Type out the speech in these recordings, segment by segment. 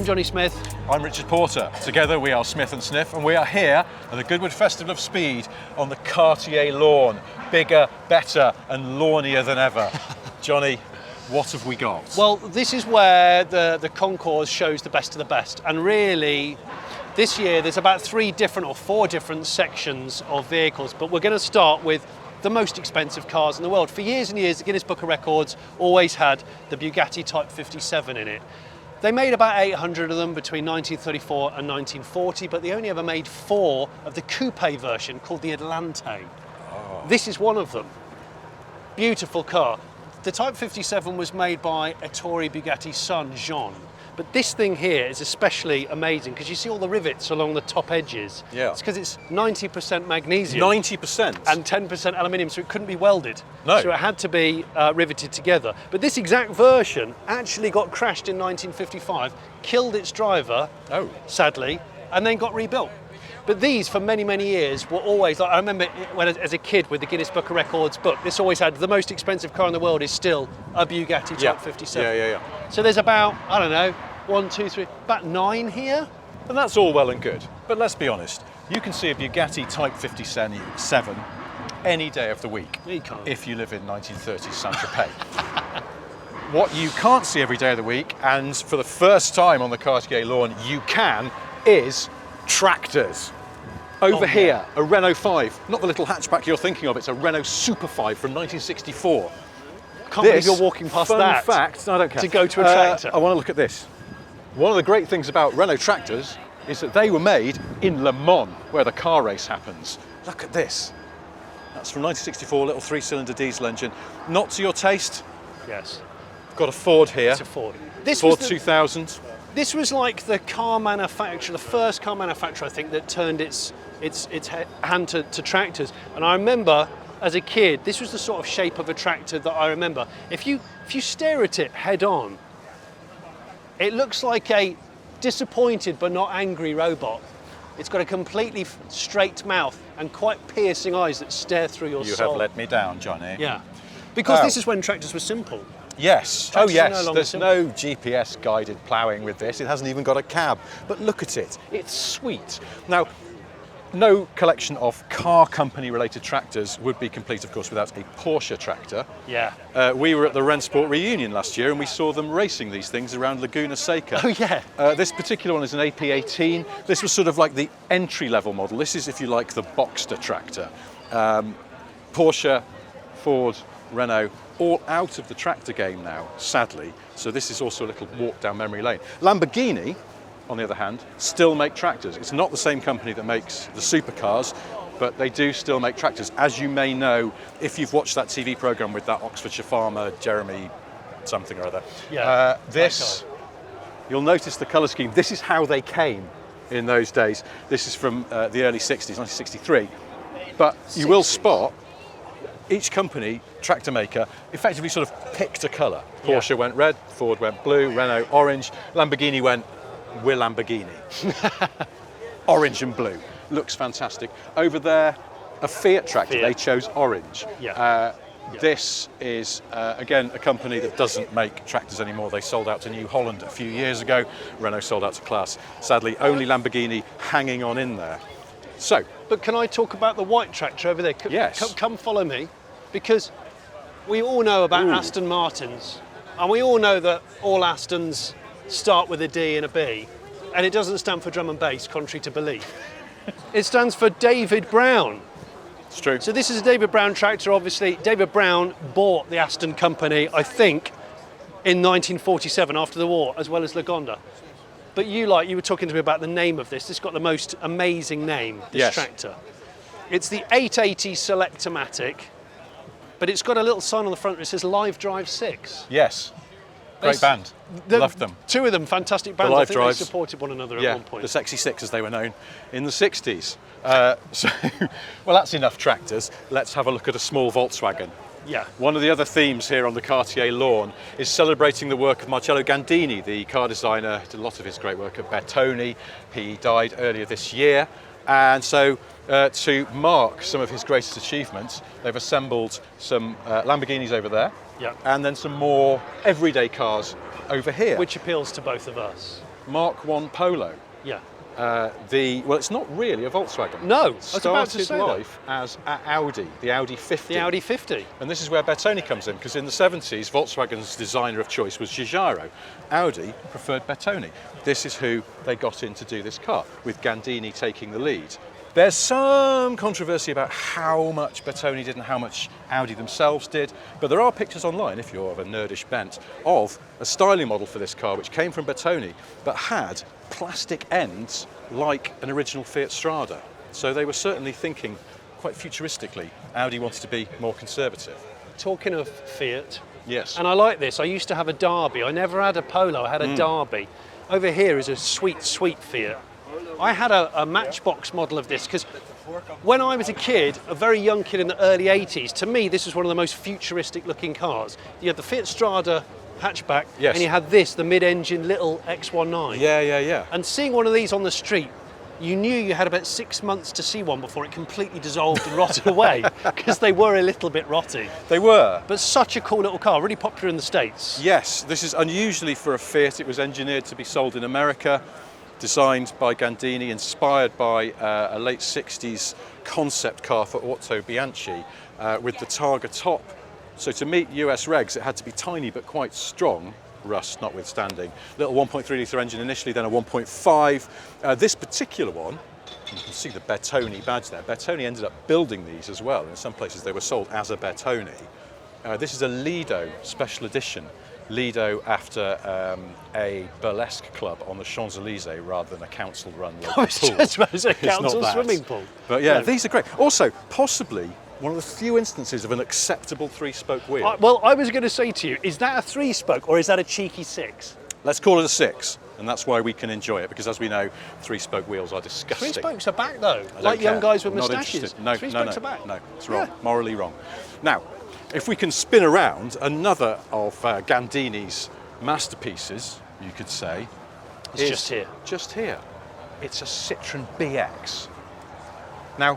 Johnny Smith. I'm Richard Porter. Together we are Smith and Sniff, and we are here at the Goodwood Festival of Speed on the Cartier Lawn. Bigger, better and lawnier than ever. Johnny, what have we got? Well, this is where the Concours shows the best of the best. And really, this year there's about 3 different or 4 different sections of vehicles, but we're going to start with the most expensive cars in the world. For years and years, the Guinness Book of Records always had the Bugatti Type 57 in it. They made about 800 of them between 1934 and 1940, but they only ever made 4 of the coupe version called the Atlante. Oh. This is one of them. Beautiful car. The Type 57 was made by Ettore Bugatti's son, Jean. But this thing here is especially amazing because you see all the rivets along the top edges. Yeah. It's because it's 90% magnesium. 90%? And 10% aluminium, so it couldn't be welded. No. So it had to be riveted together. But this exact version actually got crashed in 1955, killed its driver, sadly, and then got rebuilt. But these, for many, many years, were always, like, I remember when as a kid with the Guinness Book of Records book, this always had the most expensive car in the world is still a Bugatti Type 57. Yeah. So there's about, I don't know, 1, 2, 3, about 9 here. And that's all well and good. But let's be honest, you can see a Bugatti Type 57 any day of the week You can't. if you live in 1930s Saint-Tropez. What you can't see every day of the week, and for the first time on the Cartier Lawn you can, is tractors. Over here, a Renault 5, not the little hatchback you're thinking of, it's a Renault Super 5 from 1964. Can't believe you're walking past that. Fun fact, no, I don't care. To go to a tractor. I want to look at this. One of the great things about Renault tractors is that they were made in Le Mans, where the car race happens. Look at this. That's from 1964, little 3-cylinder diesel engine. Not to your taste? Yes. Got a Ford here. It's a Ford. Ford 2000. This was like the car manufacturer, the first car manufacturer, I think, that turned its hand to tractors. And I remember, as a kid, this was the sort of shape of a tractor that I remember. If you stare at it head on, it looks like a disappointed but not angry robot. It's got a completely straight mouth and quite piercing eyes that stare through your soul. You have let me down, Johnny. Yeah, because this is when tractors were simple. Yes. Tractors yes. There's no GPS guided ploughing with this. It hasn't even got a cab. But look at it. It's sweet. Now, no collection of car company related tractors would be complete, of course, without a Porsche tractor. Yeah. We were at the Rennsport reunion last year and we saw them racing these things around Laguna Seca. Oh, yeah. This particular one is an AP18. This was sort of like the entry-level model. This is, if you like, the Boxster tractor. Porsche, Ford, Renault, all out of the tractor game now, sadly. So this is also a little walk down memory lane. Lamborghini, on the other hand, still make tractors. It's not the same company that makes the supercars, but they do still make tractors. As you may know, if you've watched that TV programme with that Oxfordshire farmer, Jeremy something or other. Yeah. You'll notice the colour scheme. This is how they came in those days. This is from the early 60s, 1963. But you will spot each company, tractor maker, effectively sort of picked a colour. Porsche went red, Ford went blue, Renault orange, Lamborghini went, we're Lamborghini. Orange and blue. Looks fantastic. Over there, a Fiat tractor, they chose orange. Yeah. This is, again, a company that doesn't make tractors anymore. They sold out to New Holland a few years ago. Renault sold out to Class. Sadly, only Lamborghini hanging on in there. So. But can I talk about the white tractor over there? Yes. Come follow me, because we all know about Aston Martins, and we all know that all Astons start with a D and a B, and it doesn't stand for drum and bass, contrary to belief. It stands for David Brown. It's true. So this is a David Brown tractor, obviously. David Brown bought the Aston company, I think, in 1947 after the war, as well as Lagonda. But you were talking to me about the name of this. It's got the most amazing name, this tractor. It's the 880 Selectomatic, but it's got a little sign on the front that says Live Drive 6. Yes. Great band. Loved them. 2 of them, fantastic bands. The I think Drives. they supported one another at one point. The Sexy Six, as they were known in the 60s. Well, that's enough tractors. Let's have a look at a small Volkswagen. Yeah. One of the other themes here on the Cartier Lawn is celebrating the work of Marcello Gandini, the car designer. Did a lot of his great work at Bertone. He died earlier this year. And so to mark some of his greatest achievements, they've assembled some Lamborghinis over there, and then some more everyday cars over here. Which appeals to both of us. Mark 1 Polo. Yeah. Well, it's not really a Volkswagen. No, I It was about to say started life as Audi, the Audi 50. The Audi 50. And this is where Bertone comes in, because in the 70s, Volkswagen's designer of choice was Giugiaro. Audi preferred Bertone. This is who they got in to do this car, with Gandini taking the lead. There's some controversy about how much Bertone did and how much Audi themselves did, but there are pictures online, if you're of a nerdish bent, of a styling model for this car which came from Bertone but had plastic ends like an original Fiat Strada. So they were certainly thinking quite futuristically. Audi wanted to be more conservative. Talking of Fiat, Yes. and I like this, I used to have a Derby. I never had a Polo, I had a Derby. Over here is a sweet, sweet Fiat. I had a Matchbox model of this because when I was a kid, a very young kid in the early 80s, to me this was one of the most futuristic looking cars. You had the Fiat Strada hatchback, Yes. and you had this, the mid-engine little X19. Yeah. And seeing one of these on the street, you knew you had about 6 months to see one before it completely dissolved and rotted away, because they were a little bit rotty. They were. But such a cool little car, really popular in the States. Yes, this is unusually for a Fiat. It was engineered to be sold in America, designed by Gandini, inspired by a late 60s concept car for Otto Bianchi with the Targa top. So to meet US regs, it had to be tiny but quite strong, rust notwithstanding. Little 1.3 litre engine initially, then a 1.5. This particular one, you can see the Bertone badge there. Bertone ended up building these as well. In some places they were sold as a Bertone. This is a Lido special edition. Lido after a burlesque club on the Champs-Élysées rather than a council-run local I was pool. just about to say It's not council that. swimming pool. But yeah, No. these are great. Also, possibly one of the few instances of an acceptable three-spoke wheel. Well, I was going to say to you, is that a 3-spoke or is that a cheeky 6? Let's call it a 6, and that's why we can enjoy it, because as we know, three-spoke wheels are disgusting. 3-spokes are back though, I don't like young care. guys with I'm not moustaches. interested. No, 3-spokes are back. No, it's wrong. Yeah. Morally wrong. Now, if we can spin around another of Gandini's masterpieces, you could say, It's is just here. Just here. It's a CitronBX. Now,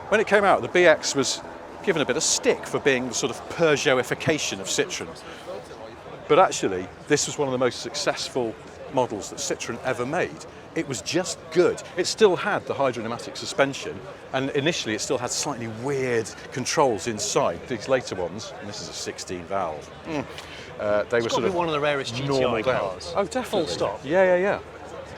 when it came out, the BX was given a bit of stick for being the sort of Peugeotification of Citroën. But actually, this was one of the most successful models that Citroën ever made. It was just good. It still had the hydropneumatic suspension, and initially it still had slightly weird controls inside. These later ones, and this is a 16 valve, they It's were got sort to of be one of the rarest GTI normaled out. cars. Oh, definitely. Full stop. Yeah.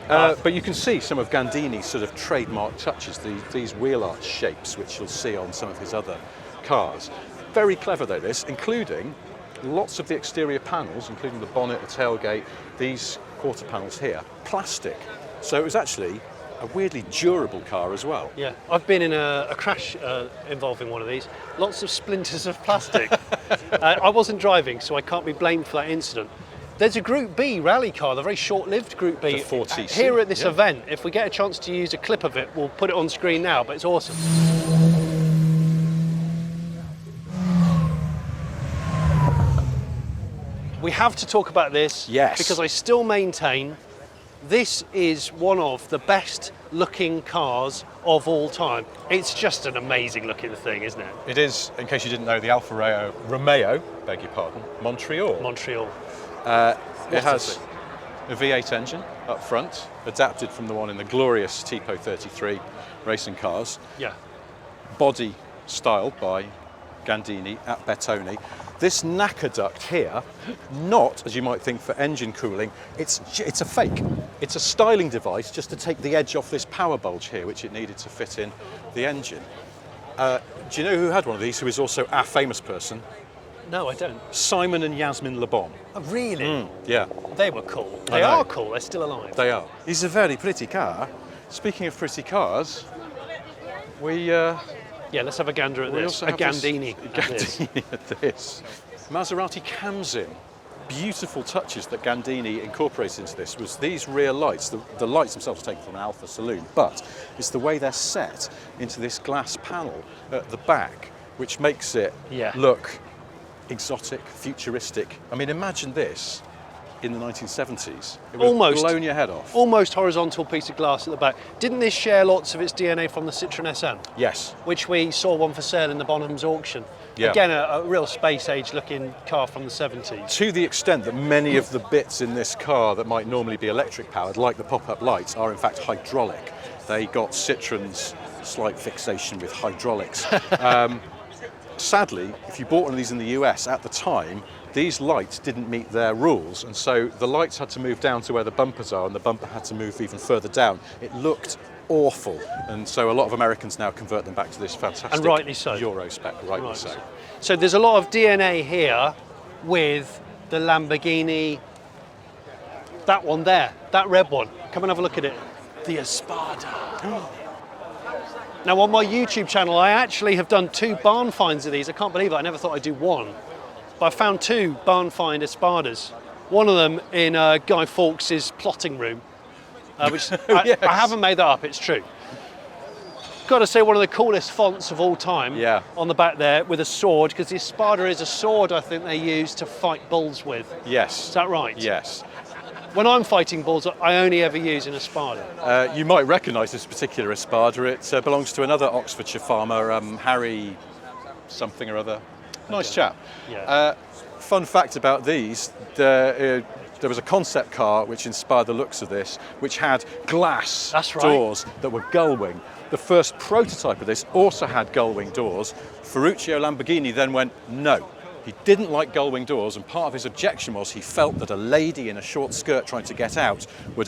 But you can see some of Gandini's sort of trademark touches, these wheel arch shapes, which you'll see on some of his other cars. Very clever though, this, including lots of the exterior panels, including the bonnet, the tailgate, these quarter panels here, plastic. So it was actually a weirdly durable car as well. Yeah, I've been in a crash involving one of these. Lots of splinters of plastic. I wasn't driving, so I can't be blamed for that incident. There's a Group B rally car, the very short-lived Group B. The 4TC. Here at this Yeah. event, if we get a chance to use a clip of it, we'll put it on screen now, but it's awesome. We have to talk about this, Yes. because I still maintain this is one of the best looking cars of all time. It's just an amazing looking thing, isn't it? It is, in case you didn't know, the Alfa Romeo, beg your pardon, Montreal. Montreal. It has a V8 engine up front, adapted from the one in the glorious Tipo 33 racing cars. Yeah. Body styled by Gandini at Bertone. This knacker duct here, not as you might think for engine cooling, it's a fake. It's a styling device just to take the edge off this power bulge here, which it needed to fit in the engine. Do you know who had one of these, who is also a famous person? No, I don't. Simon and Yasmin Le Bon. Oh, really? Yeah, They were cool. I They know. are cool. They're still alive. they are. It's a very pretty car. Speaking of pretty cars, we Yeah, let's have a gander at we this. also A have this- Gandini. at this. Gandini at this. Maserati Camzin. Beautiful touches that Gandini incorporated into this was these rear lights. The lights themselves are taken from an Alfa saloon, but it's the way they're set into this glass panel at the back, which makes it Yeah. look exotic, futuristic. I mean, imagine this in the 1970s. It would Almost. have blown your head off. Almost horizontal piece of glass at the back. Didn't this share lots of its DNA from the Citroen SM? Yes. Which we saw one for sale in the Bonhams auction. Yeah. Again, a real space age looking car from the 70s. To the extent that many of the bits in this car that might normally be electric powered, like the pop-up lights, are in fact hydraulic. They got Citroen's slight fixation with hydraulics. Sadly, if you bought one of these in the US at the time, these lights didn't meet their rules, and so the lights had to move down to where the bumpers are, and the bumper had to move even further down. It looked awful, and so a lot of Americans now convert them back to this fantastic And rightly so. Euro spec, rightly so. So there's a lot of DNA here with the Lamborghini, that one there, that red one. Come and have a look at it. The Espada. Now on my YouTube channel, I actually have done 2 barn finds of these. I can't believe it, I never thought I'd do one. But I found 2 barn find Espadas. One of them in Guy Fawkes' plotting room, which Yes. I haven't made that up, it's true. Got to say, one of the coolest fonts of all time on the back there with a sword, because the Espada is a sword I think they use to fight bulls with. Yes. Is that right? Yes. When I'm fighting bulls, I only ever use an Espada. You might recognise this particular Espada. It belongs to another Oxfordshire farmer, Harry something or other. Nice chap. Yeah. Fun fact about these, there was a concept car which inspired the looks of this, which had glass doors that were gull-wing. The first prototype of this also had gull-wing doors. Ferruccio Lamborghini then went, no. He didn't like gull-wing doors, and part of his objection was he felt that a lady in a short skirt trying to get out would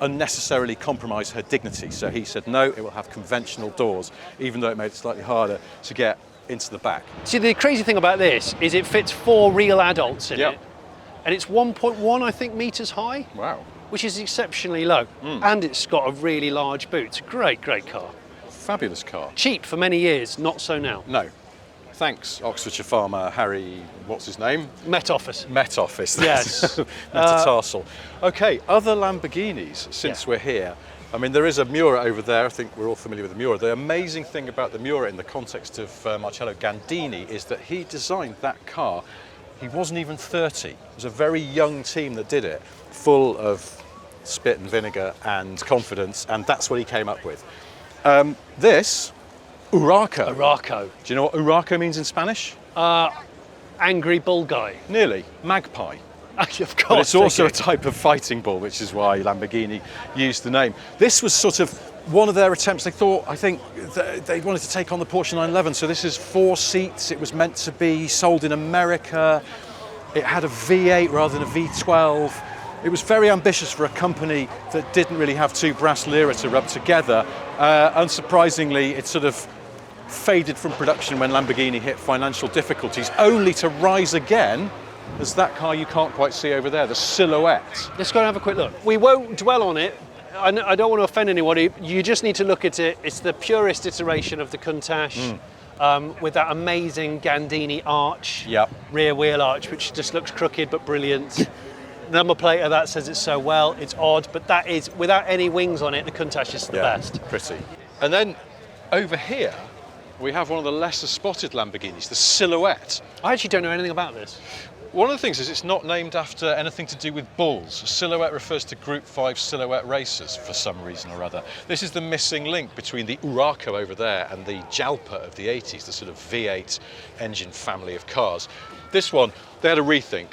unnecessarily compromise her dignity. So he said, no, it will have conventional doors, even though it made it slightly harder to get into the back. See, the crazy thing about this is it fits 4 real adults in it, and it's 1.1, I think, meters high. Wow. Which is exceptionally low, and it's got a really large boot. It's a great, great car. Fabulous car. Cheap for many years, not so now. No. Thanks, Oxfordshire farmer Harry, what's his name? Met Office. Met Office. Yes. Metatarsal. Okay, other Lamborghinis, since we're here. I mean, there is a Miura over there. I think we're all familiar with the Miura. The amazing thing about the Miura in the context of Marcello Gandini is that he designed that car. He wasn't even 30. It was a very young team that did it, full of spit and vinegar and confidence, and that's what he came up with. This, Uraco. Uraco. Do you know what Uraco means in Spanish? Angry bull guy. Nearly. Magpie. Of course. But it's also a type of fighting bull, which is why Lamborghini used the name. This was sort of one of their attempts. I think they wanted to take on the Porsche 911. So this is 4 seats. It was meant to be sold in America. It had a V8 rather than a V12. It was very ambitious for a company that didn't really have 2 brass lira to rub together. Unsurprisingly, it sort of faded from production when Lamborghini hit financial difficulties, only to rise again as that car you can't quite see over there, the silhouette. Let's go and have a quick look. We won't dwell on it. I don't want to offend anybody. You just need to look at it. It's the purest iteration of the Countach, with that amazing Gandini arch, rear wheel arch, which just looks crooked but brilliant. Number plate of that says it so well. It's odd, but that is, without any wings on it, the Countach is the best. Pretty. And then over here, we have one of the lesser spotted Lamborghinis, the Silhouette. I actually don't know anything about this. One of the things is it's not named after anything to do with bulls. Silhouette refers to Group 5 silhouette racers for some reason or other. This is the missing link between the Uraco over there and the Jalpa of the 80s, the sort of V8 engine family of cars. This one, they had a rethink.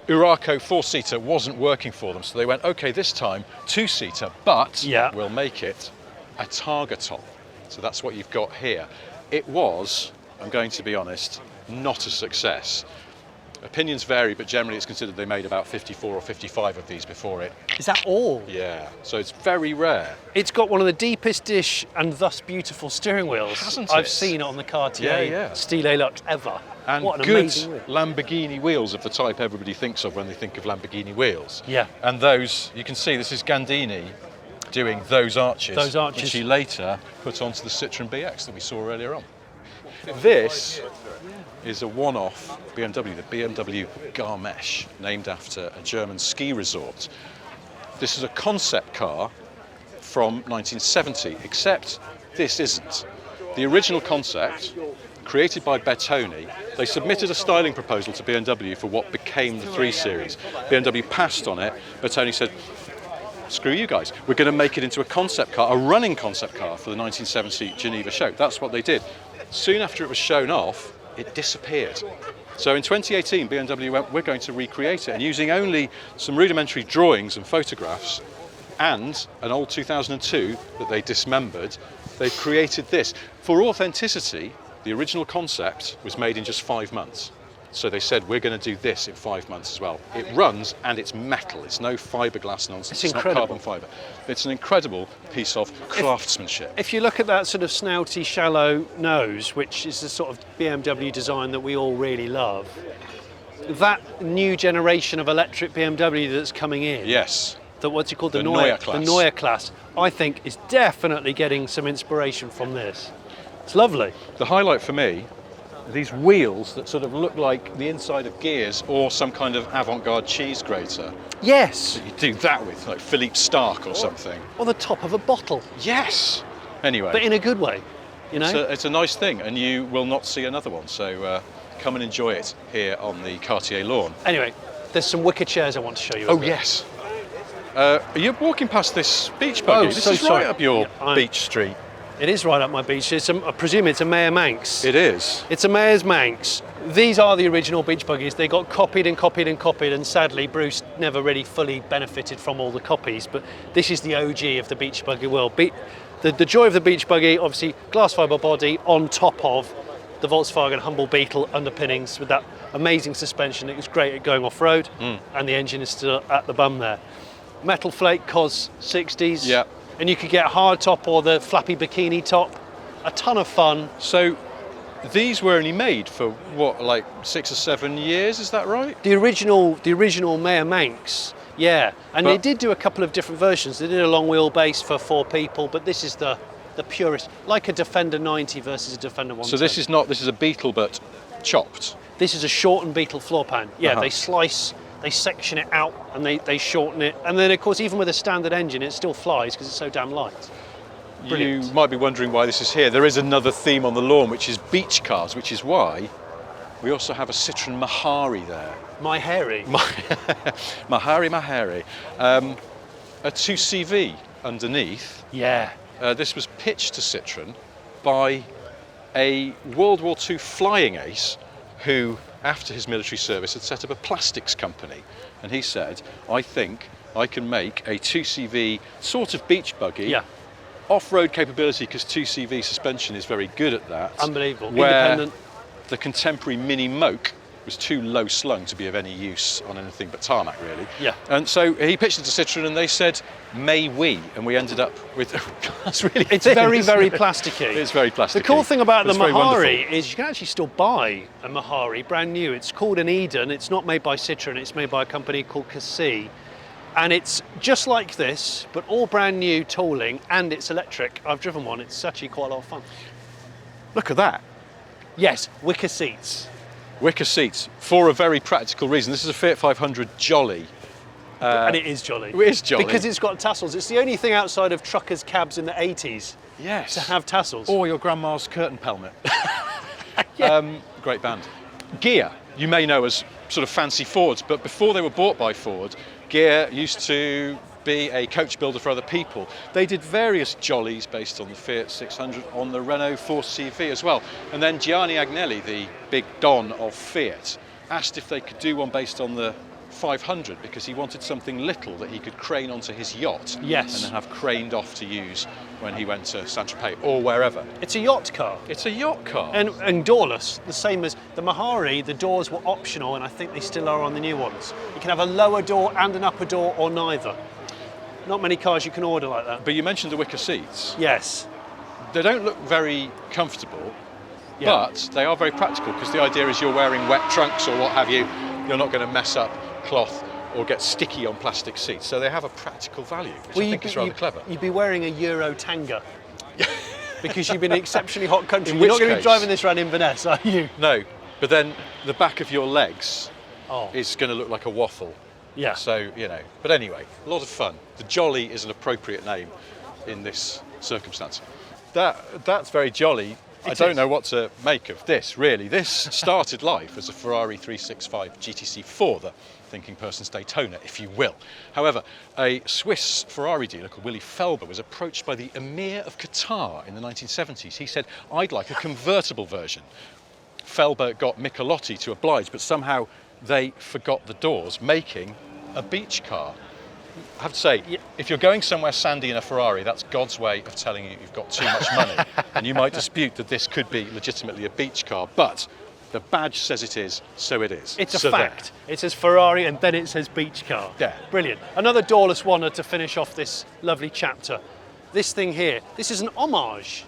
Uraco 4-seater wasn't working for them, so they went, okay, this time 2-seater, but we'll make it a Targa top. So that's what you've got here. It was, I'm going to be honest, not a success. Opinions vary, but generally it's considered they made about 54 or 55 of these before it. Is that all? Yeah, so it's very rare. It's got one of the deepest dish and thus beautiful steering wheels I've seen on the Cartier Style Luxe ever. And what an good amazing wheel. Lamborghini wheels of the type everybody thinks of when they think of Lamborghini wheels. Yeah. And those, you can see this is Gandini doing those arches. Which he later put onto the CitronBX that we saw earlier on. This is a one-off BMW, the BMW Garsh, named after a German ski resort. This is a concept car from 1970, except this isn't. The original concept created by Bertoni. They submitted a styling proposal to BMW for what became the 3 Series. BMW passed on it. Bertoni said, screw you guys, we're going to make it into a concept car, a running concept car for the 1970 Geneva show. That's what they did. Soon after it was shown off, it disappeared. So in 2018, BMW went, we're going to recreate it, and using only some rudimentary drawings and photographs and an old 2002 that they dismembered, they created this. For authenticity, the original concept was made in just 5 months. So they said, we're going to do this in 5 months as well. It runs and it's metal. It's no fiberglass nonsense. It's not carbon fibre. It's an incredible piece of craftsmanship. If you look at that sort of snouty, shallow nose, which is the sort of BMW design that we all really love, that new generation of electric BMW that's coming in, Yes. what's it called? The Neue class. The Neue class, I think, is definitely getting some inspiration from this. It's lovely. The highlight for me, these wheels that sort of look like the inside of gears or some kind of avant-garde cheese grater. Yes. You do that with, like Philippe Starck or something. Or the top of a bottle. Yes. Anyway. But in a good way, you know? It's a nice thing, and you will not see another one. So come and enjoy it here on the Cartier Lawn. Anyway, there's some wicker chairs I want to show you. Oh, yes. You're walking past this beach buggy. This is right up your beach street. It is right up my beach. I presume it's a Mayer Manx. It is. It's a Mayer's Manx. These are the original beach buggies. They got copied and copied and copied, and sadly Bruce never really fully benefited from all the copies, but this is the OG of the beach buggy world. The joy of the beach buggy, obviously glass fibre body on top of the Volkswagen Humble Beetle underpinnings with that amazing suspension. It was great at going off-road, and the engine is still at the bum there. Metal flake COS 60s. Yeah. And you could get hard top or the flappy bikini top. A ton of fun. So these were only made for what, like 6 or 7 years? Is that right? The original Mayer Manx, yeah. And they did do a couple of different versions. They did a long wheelbase for 4 people, but this is the purest, like a Defender 90 versus a Defender 110. So this is a Beetle but chopped. This is a shortened Beetle floor pan. Yeah, they slice. They section it out and they shorten it. And then, of course, even with a standard engine, it still flies because it's so damn light. Brilliant. You might be wondering why this is here. There is another theme on the lawn, which is beach cars, which is why we also have a Citron Mahari there. My hairy. Mahari. A 2CV underneath. Yeah. This was pitched to Citron by a World War II flying ace who, after his military service, had set up a plastics company. And he said, I think I can make a 2CV sort of beach buggy, off-road capability, because 2CV suspension is very good at that. Unbelievable. Where Independent. The contemporary Mini Moke was too low slung to be of any use on anything but tarmac, really. Yeah. And so he pitched it to Citron, and they said, may we? And we ended up with... That's really It's thin, very, isn't very it? plasticky. It's very plasticky. The cool thing about the It's very wonderful. Mahari is you can actually still buy a Mahari brand new. It's called an Eden. It's not made by Citron. It's made by a company called Cassie. And it's just like this, but all brand new tooling, and it's electric. I've driven one. It's actually quite a lot of fun. Look at that. Yes, wicker seats. Wicker seats, for a very practical reason. This is a Fiat 500 Jolly. And it is jolly. It is jolly. Because it's got tassels. It's the only thing outside of truckers' cabs in the 80s Yes. to have tassels. Or your grandma's curtain pelmet. Yeah. Great band. Gear, you may know as sort of fancy Fords, but before they were bought by Ford, Gear used to be a coach builder for other people. They did various jollies based on the Fiat 600, on the Renault 4CV as well. And then Gianni Agnelli, the big don of Fiat, asked if they could do one based on the 500 because he wanted something little that he could crane onto his yacht. Yes. And then have craned off to use when he went to Saint-Tropez or wherever. It's a yacht car. It's a yacht car. And doorless, the same as the Mahari, the doors were optional, and I think they still are on the new ones. You can have a lower door and an upper door, or neither. Not many cars you can order like that. But you mentioned the wicker seats. Yes. They don't look very comfortable, Yeah. but they are very practical because the idea is you're wearing wet trunks or what have you. You're not going to mess up cloth or get sticky on plastic seats. So they have a practical value, which I think is rather clever. You'd be wearing a Euro Tanga because you've been in an exceptionally hot country. In You're not which going to be case- driving this around Inverness, are you? No, but then the back of your legs Oh. is going to look like a waffle. Yeah. So, you know, but anyway, a lot of fun. The Jolly is an appropriate name in this circumstance. That's very jolly. I don't know what to make of this, really. This started life as a Ferrari 365 GTC4, the thinking person's Daytona, if you will. However, a Swiss Ferrari dealer called Willy Felber was approached by the Emir of Qatar in the 1970s. He said, I'd like a convertible version. Felber got Michelotti to oblige, but somehow they forgot the doors, making a beach car. I have to say, if you're going somewhere sandy in a Ferrari, that's God's way of telling you you've got too much money. And you might dispute that this could be legitimately a beach car, but the badge says it is, so it is. It's a fact. It says Ferrari and then it says beach car. Yeah. Brilliant. Another doorless wonder to finish off this lovely chapter. This thing here, this is an homage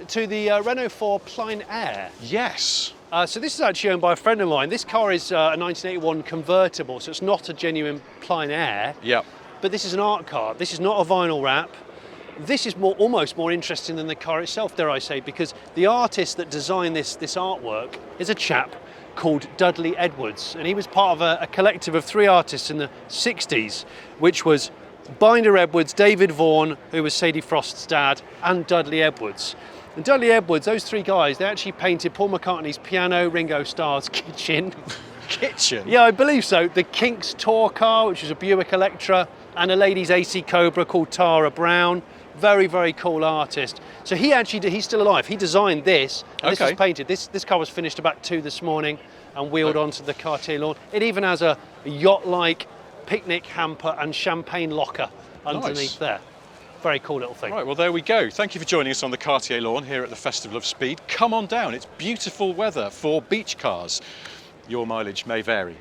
to the Renault 4 Plein Air. Yes. So this is actually owned by a friend of mine. This car is a 1981 convertible, so it's not a genuine Plein Air. Yep. But this is an art car. This is not a vinyl wrap. This is almost more interesting than the car itself, dare I say, because the artist that designed this artwork is a chap called Dudley Edwards, and he was part of a collective of 3 artists in the 60s, which was Binder Edwards, David Vaughan, who was Sadie Frost's dad, and Dudley Edwards. And Dudley Edwards, those 3 guys, they actually painted Paul McCartney's piano, Ringo Starr's kitchen. Kitchen? Yeah, I believe so. The Kinks tour car, which was a Buick Electra, and a ladies' AC Cobra called Tara Brown. Very, very cool artist. So he's still alive. He designed this, and this was painted. This car was finished about 2 this morning and wheeled onto the Cartier Lawn. It even has a yacht-like picnic hamper and champagne locker underneath there. Very cool little thing. Right, well, there we go. Thank you for joining us on the Cartier Lawn here at the Festival of Speed. Come on down. It's beautiful weather for beach cars. Your mileage may vary.